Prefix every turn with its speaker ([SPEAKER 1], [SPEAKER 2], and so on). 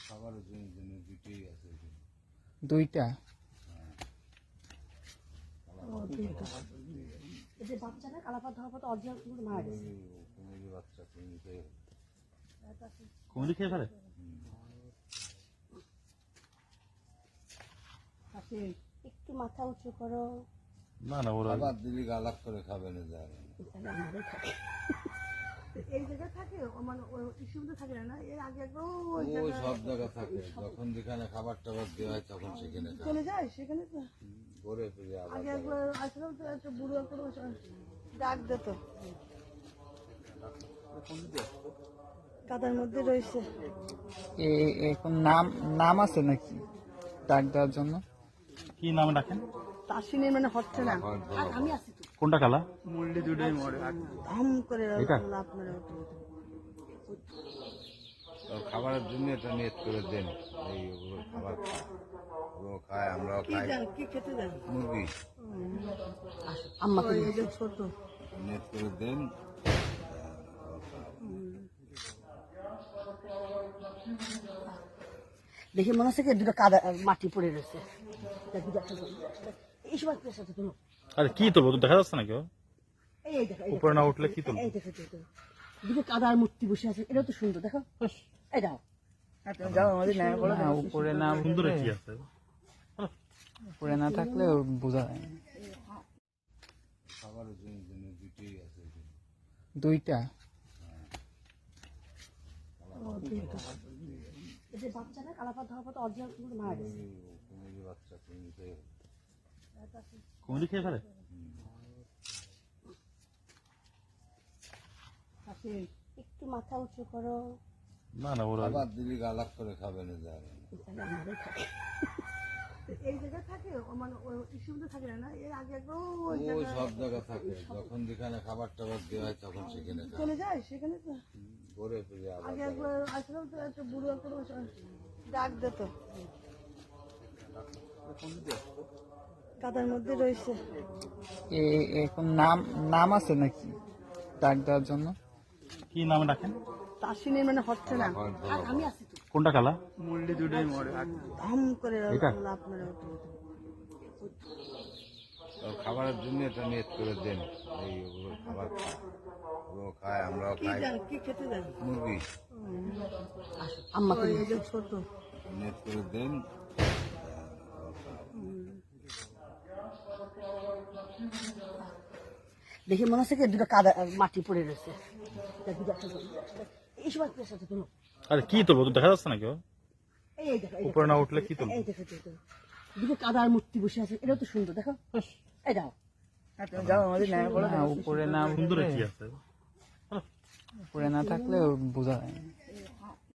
[SPEAKER 1] খাবারের জন্য দুইটাই আছে এখানে।
[SPEAKER 2] দুইটা
[SPEAKER 3] এই যে বাচ্চাটা কালাপাত ধোয়া পাতা অরিজিনাল কিন্তু মারা গেছে।
[SPEAKER 1] কুমিরের বাচ্চা কুমির
[SPEAKER 4] কুমির খেয়ে ফেলে।
[SPEAKER 3] একটু মাথা উঁচু করো।
[SPEAKER 4] না না ওরা
[SPEAKER 1] খাবার দিলি গালাক করে খাবে না যায় না।
[SPEAKER 3] এই জায়গায় থাকে মানে ইস্যুতে থাকে না, এর আগে একবার
[SPEAKER 1] ওই সব জায়গা থাকে, যখন যেখানে খাবার টাবার দেওয়া হয় তখন সেখানে খায়।
[SPEAKER 3] চলে যায় সেখানে তো।
[SPEAKER 1] ঘুরে ফিরে আবার
[SPEAKER 3] আগে একবার আসলাম তো একটা বুড়ো একটা ডাক দিত, কাদার মধ্যে রয়েছে।
[SPEAKER 2] এখন নাম নাম আছে নাকি ডাক দেওয়ার জন্য?
[SPEAKER 4] কি নামে ডাকেন?
[SPEAKER 3] তাসিনের মানে হচ্ছে না। আর আমি আছি তো,
[SPEAKER 4] কোনটা কালা?
[SPEAKER 2] মুরলি দুটোই মরে।
[SPEAKER 3] ধাম করে
[SPEAKER 4] এটা?
[SPEAKER 3] লাভ মেরে ওঠে।
[SPEAKER 1] খাবারের জন্য এটা নিয়ত করে দেন, এই ওগুলো খাবার খায়, ওগুলো খায়, আমরাও
[SPEAKER 3] কি
[SPEAKER 1] খাই।
[SPEAKER 3] জান কি খেতে দেন
[SPEAKER 1] মুরগি
[SPEAKER 3] আম্মাকে ছোট
[SPEAKER 1] নিয়ত করে দেন।
[SPEAKER 3] দেখে মনে হচ্ছে কি দুটো কাদা মাটি পড়ে রয়েছে। এই সময় সাথে তুলো,
[SPEAKER 4] আরে কি তুলবো? তো দেখা যাচ্ছে না কেউ।
[SPEAKER 3] এই দেখো
[SPEAKER 4] উপরে না উঠলে কি তুলবো?
[SPEAKER 3] এই দেখো দুটো কাদার মূর্তি বসে আছে, এটাও তো সুন্দর। দেখো এই দাও
[SPEAKER 2] যাও আমাদের ন্যায় বলো না, উপরে না
[SPEAKER 4] সুন্দর কি আছে?
[SPEAKER 2] উপরে না থাকলে বোঝা যায় না।
[SPEAKER 1] খাবারের জন্য দুইটাই আছে এখানে।
[SPEAKER 2] দুইটা
[SPEAKER 3] এই যে বাচ্চাটা কালাপাত ধোয়া পাতা অরিজিনাল কিন্তু মারা গেছে।
[SPEAKER 1] কুমিরের বাচ্চা কুমির
[SPEAKER 4] কুমির খেয়ে ফেলে।
[SPEAKER 3] একটু মাথা উঁচু করো।
[SPEAKER 4] না না ওরা
[SPEAKER 1] খাবার দিলি গালাক করে খাবে না যায় না।
[SPEAKER 3] এই জায়গায় থাকে মানে ইস্যুতে থাকে না, এর আগে একবার
[SPEAKER 1] ওই সব জায়গা থাকে, যখন যেখানে খাবার টাবার দেওয়া হয় তখন সেখানে খায়।
[SPEAKER 3] চলে যায় সেখানে তো।
[SPEAKER 1] ঘুরে ফিরে আবার
[SPEAKER 3] আগে একবার আসলাম তো একটা বুড়ো একটা ডাক দিত, কাদার মধ্যে রয়েছে।
[SPEAKER 2] এখন নাম নাম আছে নাকি ডাক দেওয়ার জন্য?
[SPEAKER 4] কি নামে ডাকেন?
[SPEAKER 3] তাসিনের মানে হচ্ছে না। আর আমি আছি তো,
[SPEAKER 4] কোনটা কালা?
[SPEAKER 2] মুরলি দুটোই মরে।
[SPEAKER 3] ধাম করে
[SPEAKER 4] এটা?
[SPEAKER 3] লাভ মেরে ওঠে।
[SPEAKER 1] খাবারের জন্য এটা নিয়ত করে দেন, এই ওগুলো খাবার খায়, ওগুলো খায়, আমরাও
[SPEAKER 3] কি
[SPEAKER 1] খাই।
[SPEAKER 3] জান কি খেতে দেন
[SPEAKER 1] মুরগি
[SPEAKER 3] আম্মাকে ছোট
[SPEAKER 1] নিয়ত করে দেন।
[SPEAKER 3] দেখে মনে হচ্ছে কি দুটো কাদা মাটি পড়ে রয়েছে। এই সময় সাথে তুলো,
[SPEAKER 4] আরে কি তুলবো? তো দেখা যাচ্ছে না কেউ।
[SPEAKER 3] এই দেখো
[SPEAKER 4] উপরে না উঠলে কি তুলবো?
[SPEAKER 3] এই দেখো দুটো কাদার মূর্তি বসে আছে, এটাও তো সুন্দর। দেখো এই দাও
[SPEAKER 2] যাও আমাদের ন্যায় বলো না, উপরে না
[SPEAKER 4] সুন্দর কি আছে?
[SPEAKER 2] উপরে না থাকলে বোঝা যায় না।